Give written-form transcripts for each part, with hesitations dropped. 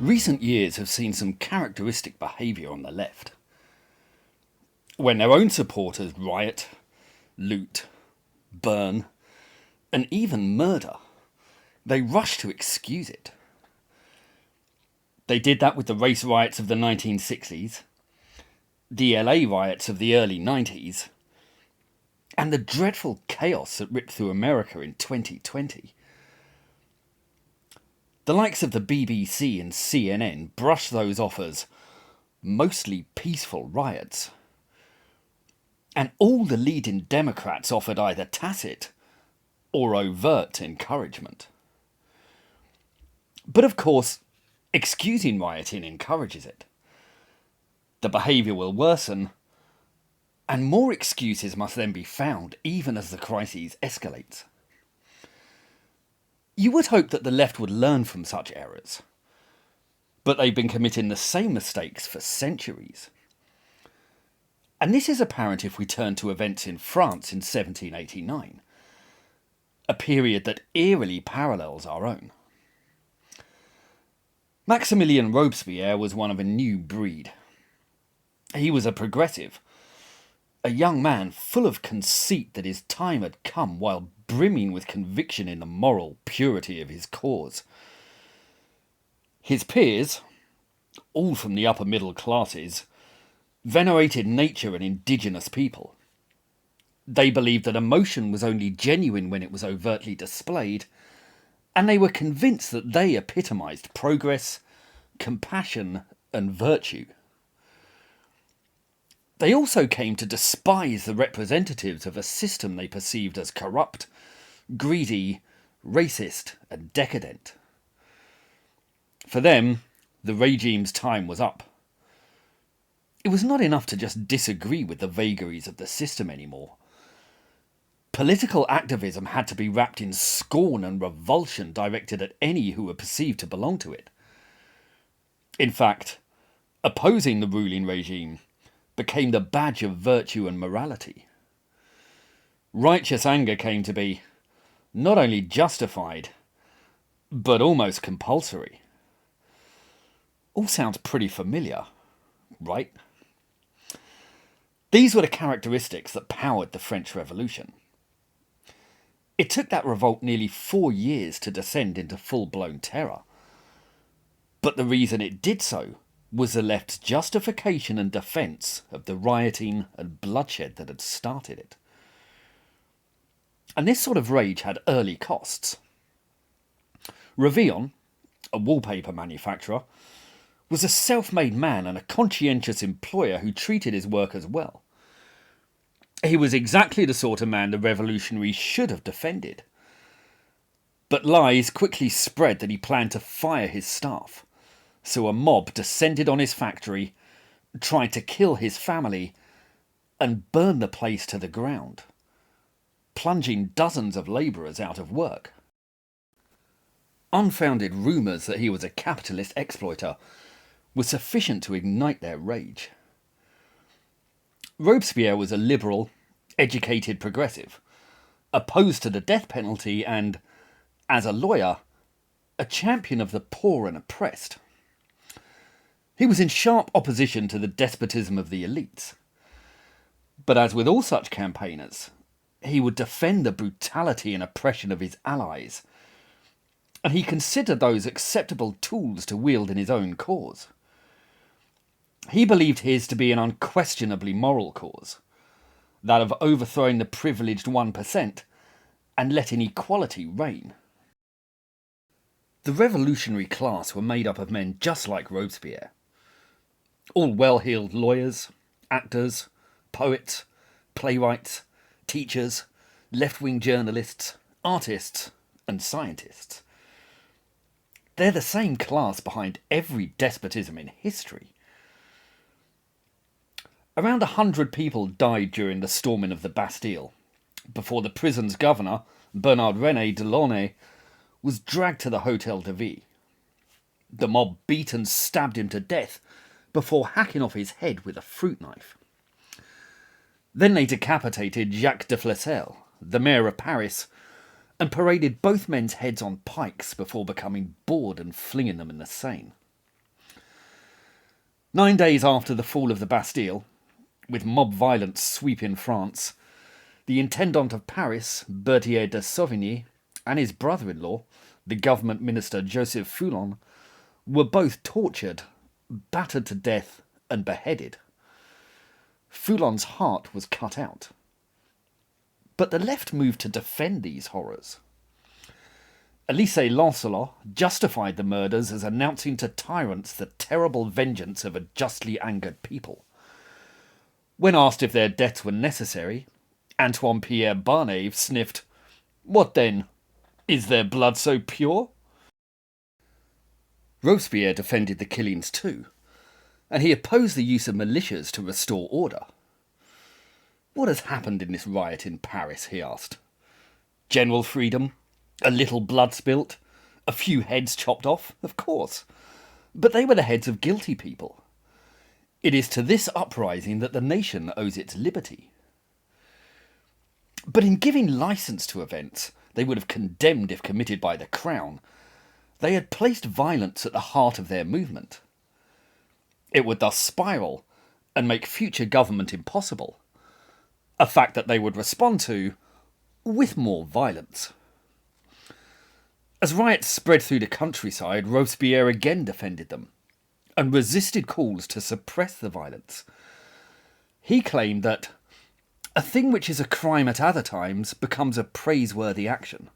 Recent years have seen some characteristic behaviour on the left. When their own supporters riot, loot, burn, and even murder, they rush to excuse it. They did that with the race riots of the 1960s, the LA riots of the early 90s, and the dreadful chaos that ripped through America in 2020. The likes of the BBC and CNN brush those off as mostly peaceful riots. And all the leading Democrats offered either tacit or overt encouragement. But of course, excusing rioting encourages it. The behaviour will worsen, and more excuses must then be found even as the crisis escalates. You would hope that the left would learn from such errors, but they've been committing the same mistakes for centuries. And this is apparent if we turn to events in France in 1789, a period that eerily parallels our own. Maximilien Robespierre was one of a new breed. He was a progressive, a young man full of conceit that his time had come, while brimming with conviction in the moral purity of his cause. His peers, all from the upper middle classes, venerated nature and indigenous people. They believed that emotion was only genuine when it was overtly displayed, and they were convinced that they epitomised progress, compassion, and virtue. They also came to despise the representatives of a system they perceived as corrupt, greedy, racist, and decadent. For them, the regime's time was up. It was not enough to just disagree with the vagaries of the system anymore. Political activism had to be wrapped in scorn and revulsion directed at any who were perceived to belong to it. In fact, opposing the ruling regime became the badge of virtue and morality. Righteous anger came to be not only justified, but almost compulsory. All sounds pretty familiar, right? These were the characteristics that powered the French Revolution. It took that revolt nearly 4 years to descend into full-blown terror. But the reason it did so was the left's justification and defence of the rioting and bloodshed that had started it. And this sort of rage had early costs. Revillon, a wallpaper manufacturer, was a self-made man and a conscientious employer who treated his workers well. He was exactly the sort of man the revolutionaries should have defended. But lies quickly spread that he planned to fire his staff, so a mob descended on his factory, tried to kill his family, and burn the place to the ground, plunging dozens of labourers out of work. Unfounded rumours that he was a capitalist exploiter were sufficient to ignite their rage. Robespierre was a liberal, educated progressive, opposed to the death penalty and, as a lawyer, a champion of the poor and oppressed. He was in sharp opposition to the despotism of the elites. But as with all such campaigners, he would defend the brutality and oppression of his allies, and he considered those acceptable tools to wield in his own cause. He believed his to be an unquestionably moral cause, that of overthrowing the privileged 1% and letting equality reign. The revolutionary class were made up of men just like Robespierre, all well-heeled lawyers, actors, poets, playwrights, teachers, left-wing journalists, artists, and scientists. They're the same class behind every despotism in history. Around 100 people died during the storming of the Bastille, before the prison's governor, Bernard-René Delaunay, was dragged to the Hôtel de Ville. The mob beat and stabbed him to death before hacking off his head with a fruit knife. Then they decapitated Jacques de Flesselles, the mayor of Paris, and paraded both men's heads on pikes before becoming bored and flinging them in the Seine. 9 days after the fall of the Bastille, with mob violence sweeping France, the intendant of Paris, Berthier de Sauvigny, and his brother-in-law, the government minister Joseph Foulon, were both tortured, battered to death, and beheaded. Foulon's heart was cut out. But the left moved to defend these horrors. Elisée Lancelot justified the murders as announcing to tyrants the terrible vengeance of a justly angered people. When asked if their deaths were necessary, Antoine-Pierre Barnave sniffed, "What then? Is their blood so pure?" Robespierre defended the killings too, and he opposed the use of militias to restore order. "What has happened in this riot in Paris?" he asked. "General freedom? A little blood spilt? A few heads chopped off? Of course. But they were the heads of guilty people. It is to this uprising that the nation owes its liberty." But in giving licence to events they would have condemned if committed by the Crown, they had placed violence at the heart of their movement. It would thus spiral and make future government impossible, a fact that they would respond to with more violence. As riots spread through the countryside, Robespierre again defended them and resisted calls to suppress the violence. He claimed that a thing which is a crime at other times becomes a praiseworthy action.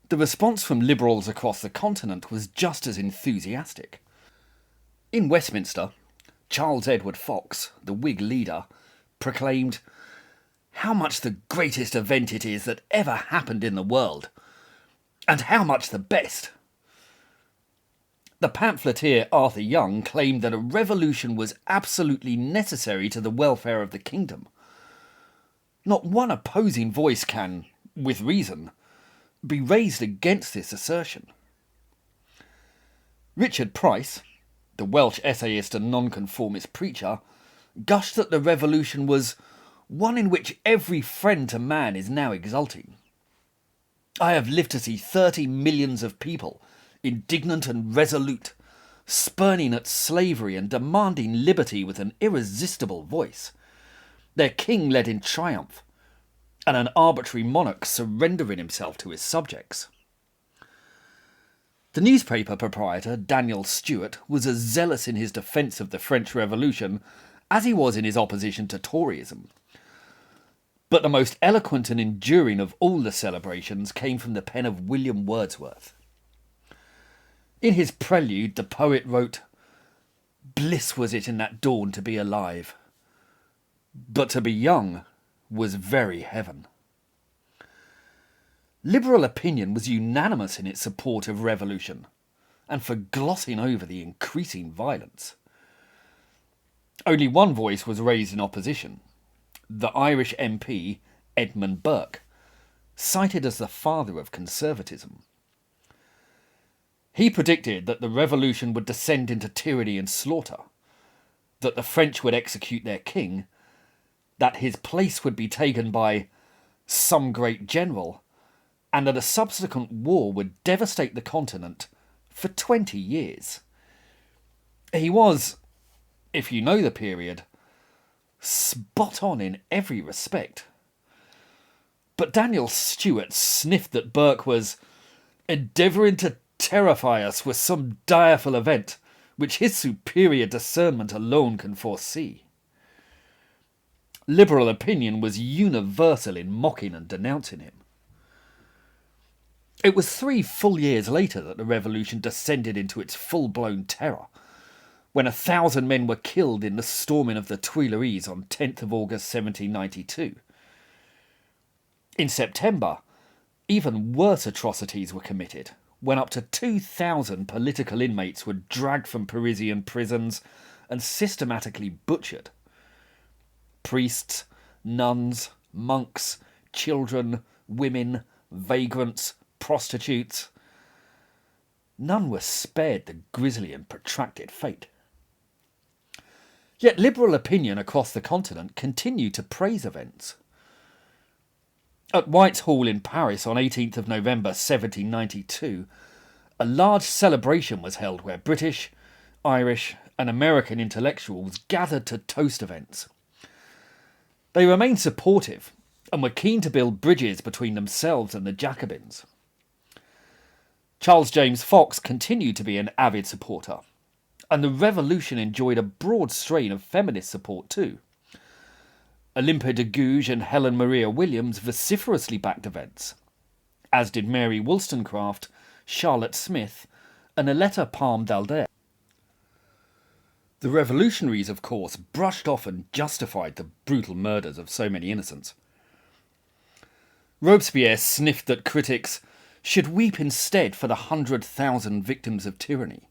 The response from liberals across the continent was just as enthusiastic. In Westminster, Charles Edward Fox, the Whig leader, proclaimed, "How much the greatest event it is that ever happened in the world, and how much the best." The pamphleteer Arthur Young claimed that a revolution was absolutely necessary to the welfare of the kingdom. Not one opposing voice can, with reason, be raised against this assertion. Richard Price, the Welsh essayist and nonconformist preacher, gushed that the revolution was one in which every friend to man is now exulting. "I have lived to see 30 millions of people, indignant and resolute, spurning at slavery and demanding liberty with an irresistible voice, their king led in triumph, and an arbitrary monarch surrendering himself to his subjects." The newspaper proprietor, Daniel Stewart, was as zealous in his defence of the French Revolution as he was in his opposition to Toryism. But the most eloquent and enduring of all the celebrations came from the pen of William Wordsworth. In his prelude, the poet wrote, "Bliss was it in that dawn to be alive, but to be young was very heaven." Liberal opinion was unanimous in its support of revolution and for glossing over the increasing violence. Only one voice was raised in opposition, the Irish MP Edmund Burke, cited as the father of conservatism. He predicted that the revolution would descend into tyranny and slaughter, that the French would execute their king, that his place would be taken by some great general, and that a subsequent war would devastate the continent for 20 years. He was, if you know the period, spot on in every respect. But Daniel Stewart sniffed that Burke was endeavouring to terrify us with some direful event which his superior discernment alone can foresee. Liberal opinion was universal in mocking and denouncing him. It was 3 full years later that the revolution descended into its full-blown terror, when 1,000 men were killed in the storming of the Tuileries on 10th of August 1792. In September, even worse atrocities were committed, when up to 2,000 political inmates were dragged from Parisian prisons and systematically butchered. Priests, nuns, monks, children, women, vagrants, prostitutes. None were spared the grisly and protracted fate. Yet liberal opinion across the continent continued to praise events. At Whitehall in Paris on 18th of November 1792, a large celebration was held where British, Irish, and American intellectuals gathered to toast events. They remained supportive and were keen to build bridges between themselves and the Jacobins. Charles James Fox continued to be an avid supporter, and the revolution enjoyed a broad strain of feminist support too. Olympe de Gouges and Helen Maria Williams vociferously backed events, as did Mary Wollstonecraft, Charlotte Smith, and Aletta Palme d'Alder. The revolutionaries, of course, brushed off and justified the brutal murders of so many innocents. Robespierre sniffed that critics should weep instead for the 100,000 victims of tyranny,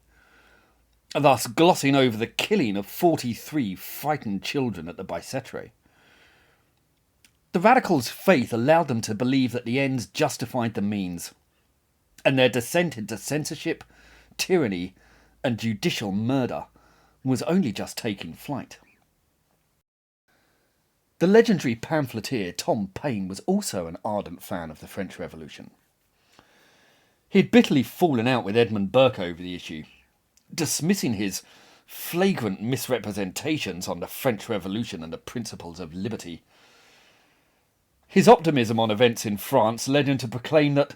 thus glossing over the killing of 43 frightened children at the Bicêtre. The radicals' faith allowed them to believe that the ends justified the means, and their descent into censorship, tyranny, and judicial murder was only just taking flight. The legendary pamphleteer Tom Paine was also an ardent fan of the French Revolution. He had bitterly fallen out with Edmund Burke over the issue, dismissing his flagrant misrepresentations on the French Revolution and the principles of liberty. His optimism on events in France led him to proclaim that,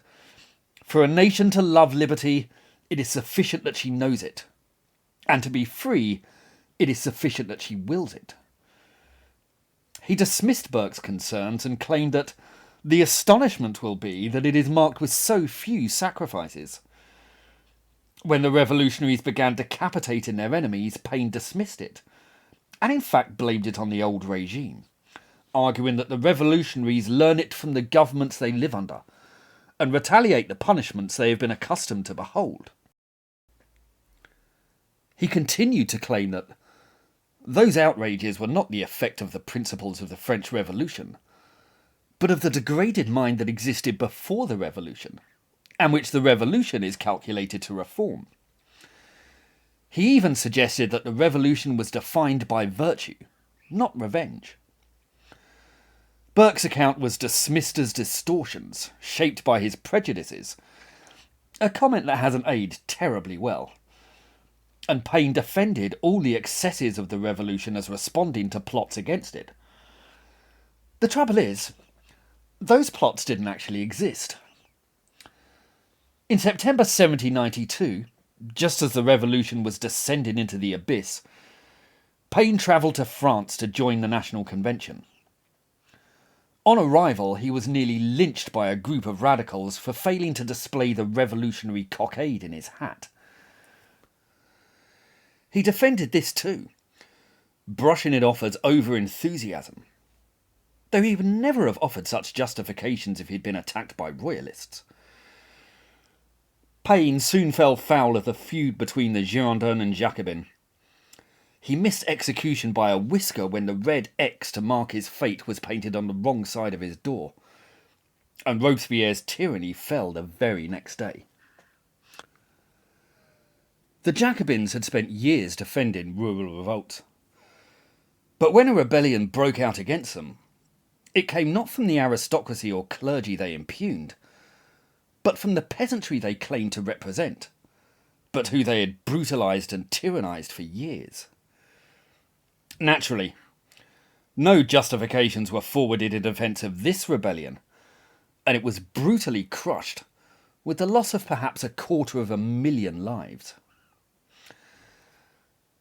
for a nation to love liberty, it is sufficient that she knows it, and to be free, it is sufficient that she wills it. He dismissed Burke's concerns and claimed that the astonishment will be that it is marked with so few sacrifices. When the revolutionaries began decapitating their enemies, Paine dismissed it, and in fact blamed it on the old regime, arguing that the revolutionaries learn it from the governments they live under, and retaliate the punishments they have been accustomed to behold. He continued to claim that those outrages were not the effect of the principles of the French Revolution, but of the degraded mind that existed before the Revolution, and which the Revolution is calculated to reform. He even suggested that the Revolution was defined by virtue, not revenge. Burke's account was dismissed as distortions, shaped by his prejudices, a comment that hasn't aged terribly well. And Paine defended all the excesses of the revolution as responding to plots against it. The trouble is, those plots didn't actually exist. In September 1792, just as the revolution was descending into the abyss, Paine travelled to France to join the National Convention. On arrival, he was nearly lynched by a group of radicals for failing to display the revolutionary cockade in his hat. He defended this too, brushing it off as over-enthusiasm, though he would never have offered such justifications if he'd been attacked by royalists. Paine soon fell foul of the feud between the Girondins and Jacobins. He missed execution by a whisker when the red X to mark his fate was painted on the wrong side of his door, and Robespierre's tyranny fell the very next day. The Jacobins had spent years defending rural revolt, but when a rebellion broke out against them, it came not from the aristocracy or clergy they impugned, but from the peasantry they claimed to represent, but who they had brutalised and tyrannised for years. Naturally, no justifications were forwarded in defence of this rebellion, and it was brutally crushed, with the loss of perhaps 250,000 lives.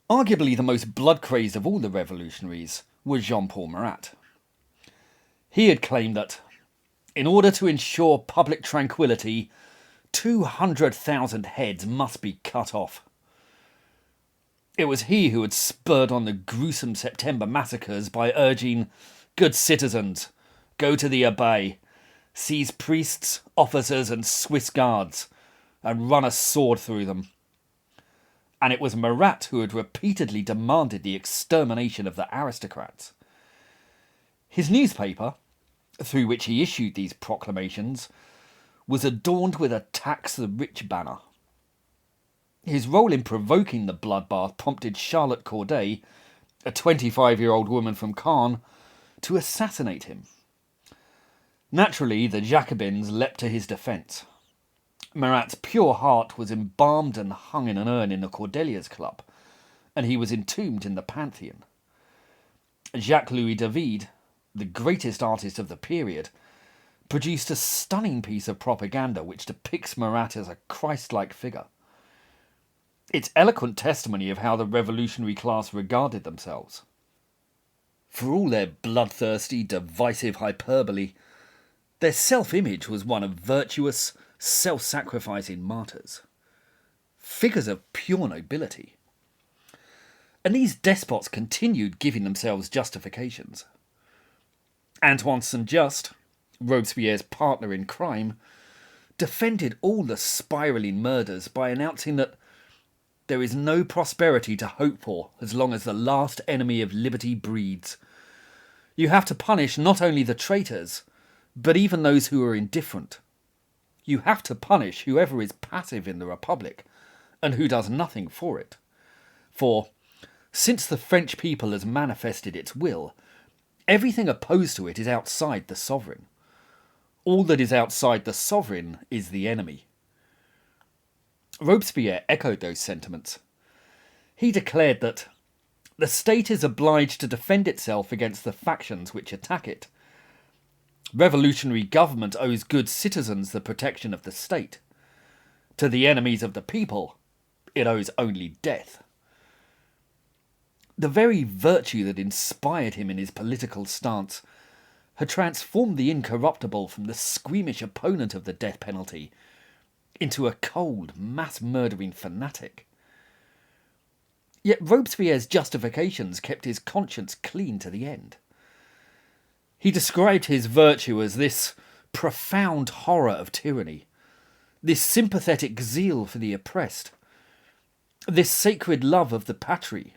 Arguably the most blood-crazed of all the revolutionaries was Jean-Paul Marat. He had claimed that, in order to ensure public tranquillity, 200,000 heads must be cut off. It was he who had spurred on the gruesome September massacres by urging, "Good citizens, go to the Abbaye, seize priests, officers and Swiss guards, and run a sword through them." And it was Marat who had repeatedly demanded the extermination of the aristocrats. His newspaper, through which he issued these proclamations, was adorned with a "Tax the Rich" banner. His role in provoking the bloodbath prompted Charlotte Corday, a 25-year-old woman from Caen, to assassinate him. Naturally, the Jacobins leapt to his defence. Marat's pure heart was embalmed and hung in an urn in the Cordeliers Club, and he was entombed in the Pantheon. Jacques-Louis David, the greatest artist of the period, produced a stunning piece of propaganda which depicts Marat as a Christ-like figure. It's eloquent testimony of how the revolutionary class regarded themselves. For all their bloodthirsty, divisive hyperbole, their self-image was one of virtuous, self-sacrificing martyrs. Figures of pure nobility. And these despots continued giving themselves justifications. Antoine Saint-Just, Robespierre's partner in crime, defended all the spiralling murders by announcing that there is no prosperity to hope for as long as the last enemy of liberty breeds. You have to punish not only the traitors, but even those who are indifferent. You have to punish whoever is passive in the Republic and who does nothing for it. For, since the French people has manifested its will, everything opposed to it is outside the sovereign. All that is outside the sovereign is the enemy. Robespierre echoed those sentiments. He declared that the state is obliged to defend itself against the factions which attack it. Revolutionary government owes good citizens the protection of the state. To the enemies of the people, it owes only death. The very virtue that inspired him in his political stance had transformed the incorruptible from the squeamish opponent of the death penalty into a cold, mass-murdering fanatic. Yet Robespierre's justifications kept his conscience clean to the end. He described his virtue as this profound horror of tyranny, this sympathetic zeal for the oppressed, this sacred love of the patrie,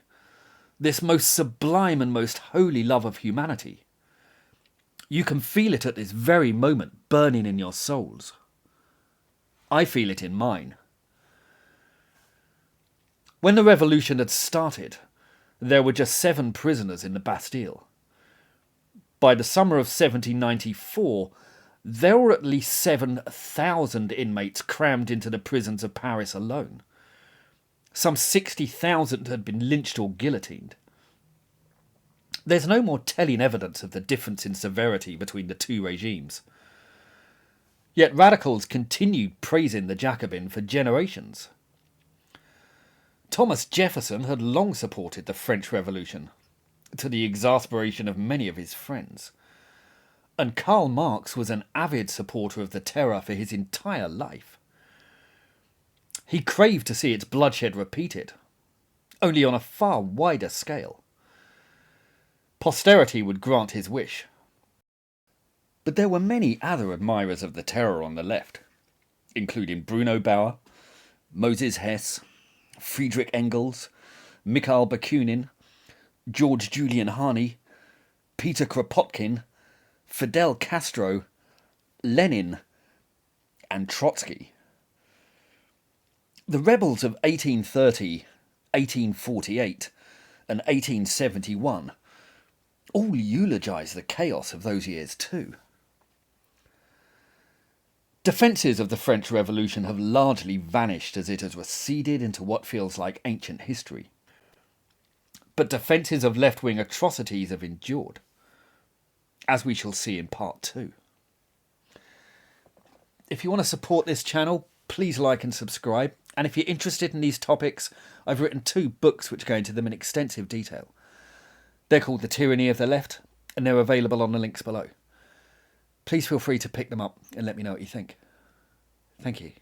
this most sublime and most holy love of humanity. You can feel it at this very moment burning in your souls. I feel it in mine. When the revolution had started, there were just 7 prisoners in the Bastille. By the summer of 1794, there were at least 7,000 inmates crammed into the prisons of Paris alone. Some 60,000 had been lynched or guillotined. There's no more telling evidence of the difference in severity between the two regimes. Yet radicals continued praising the Jacobin for generations. Thomas Jefferson had long supported the French Revolution, to the exasperation of many of his friends. And Karl Marx was an avid supporter of the terror for his entire life. He craved to see its bloodshed repeated, only on a far wider scale. Posterity would grant his wish. But there were many other admirers of the terror on the left, including Bruno Bauer, Moses Hess, Friedrich Engels, Mikhail Bakunin, George Julian Harney, Peter Kropotkin, Fidel Castro, Lenin, and Trotsky. The rebels of 1830, 1848, and 1871 all eulogise the chaos of those years too. Defences of the French Revolution have largely vanished as it has receded into what feels like ancient history. But defences of left-wing atrocities have endured, as we shall see in part 2. If you want to support this channel, please like and subscribe. And if you're interested in these topics, I've written 2 books which go into them in extensive detail. They're called The Tyranny of the Left, and they're available on the links below. Please feel free to pick them up and let me know what you think. Thank you.